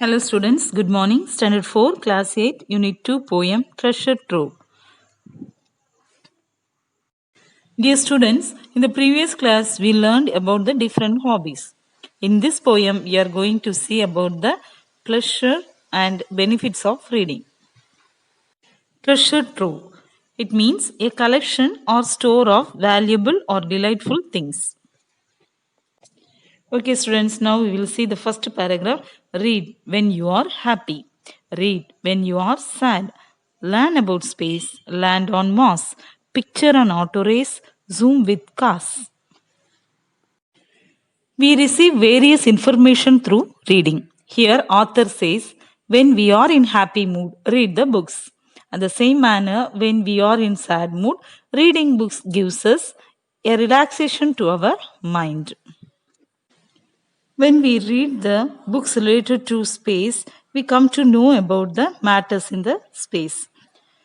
Hello students, good morning. Standard 4, Class 8, Unit 2 poem Treasure Trove. Dear students, in the previous class we learned about the different hobbies. In this poem we are going to see about the pleasure and benefits of reading. Treasure Trove. It means a collection or store of valuable or delightful things. Okay, students, now we will see the first paragraph. Read when you are happy. Read when you are sad. Learn about space. Land on Mars. Picture an auto race. Zoom with cars. We receive various information through reading. Here, author says, when we are in happy mood, read the books. In the same manner, when we are in sad mood, reading books gives us a relaxation to our mind. When we read the books related to space, we come to know about the matters in the space.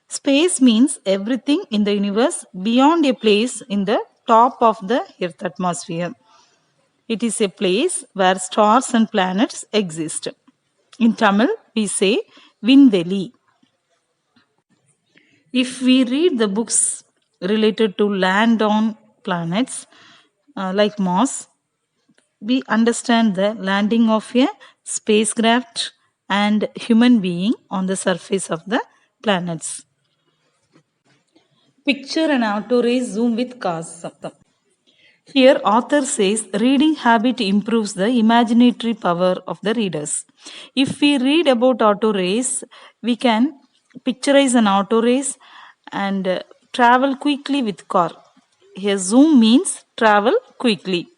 Space means everything in the universe beyond a place in the top of the Earth atmosphere. It is a place where stars and planets exist. In Tamil, we say Vinveli. If we read the books related to land on planets like Mars, we understand the landing of a spacecraft and human being on the surface of the planets. Picture an auto race zoom with cars. Here, author says reading habit improves the imaginatory power of the readers. If we read about auto race, we can picturize an auto race and travel quickly with car. Here, zoom means travel quickly.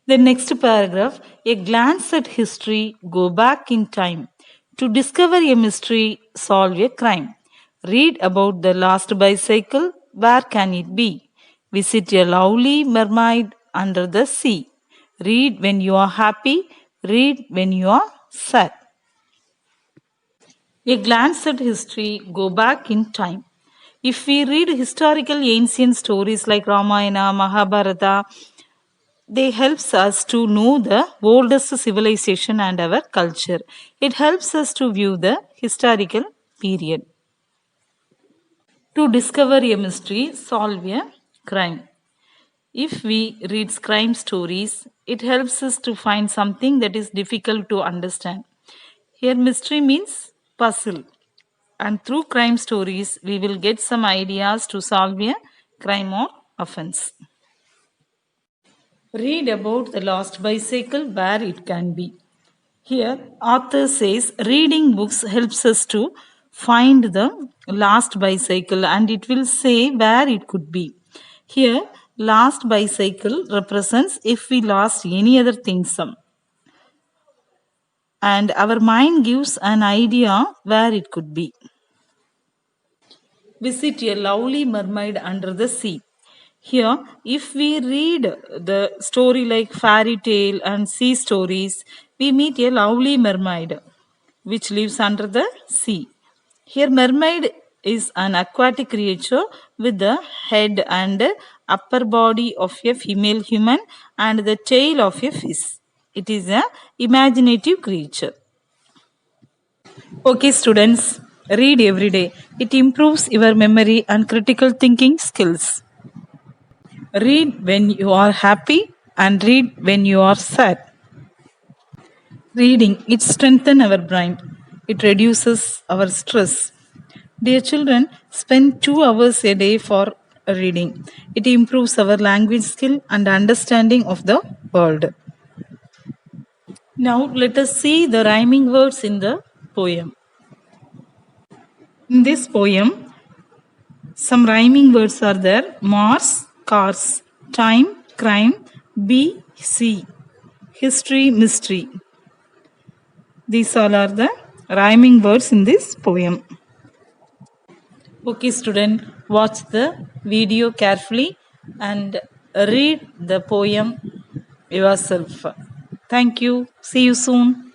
The next paragraph, a glance at history, go back in time. To discover a mystery, solve a crime. Read about the lost bicycle, where can it be? Visit a lovely mermaid under the sea. Read when you are happy, read when you are sad. A glance at history, go back in time. If we read historical ancient stories like Ramayana, Mahabharata, they helps us to know the oldest civilization and our culture. It helps us to view the historical period. To discover a mystery, solve a crime. If we read crime stories, it helps us to find something that is difficult to understand. Here, mystery means puzzle. And through crime stories, we will get some ideas to solve a crime or offense. Read about the lost bicycle where it can be. Here, author says reading books helps us to find the lost bicycle and it will say where it could be. Here, lost bicycle represents if we lost any other things. And our mind gives an idea where it could be. Visit a lovely mermaid under the sea. Here, if we read the story like fairy tale and sea stories, we meet a lovely mermaid which lives under the sea. Here, mermaid is an aquatic creature with the head and upper body of a female human and the tail of a fish. It is an imaginative creature. Okay, students, read every day. It improves your memory and critical thinking skills. Read when you are happy and read when you are sad. Reading, it strengthens our brain. It reduces our stress. Dear children, spend 2 hours a day for reading. It improves our language skill and understanding of the world. Now let us see the rhyming words in the poem. In this poem, some rhyming words are there. Mars, cars, time, crime, bee, sea, history, mystery. These all are the rhyming words in this poem. Okay, student, watch the video carefully and read the poem yourself. Thank you. See you soon.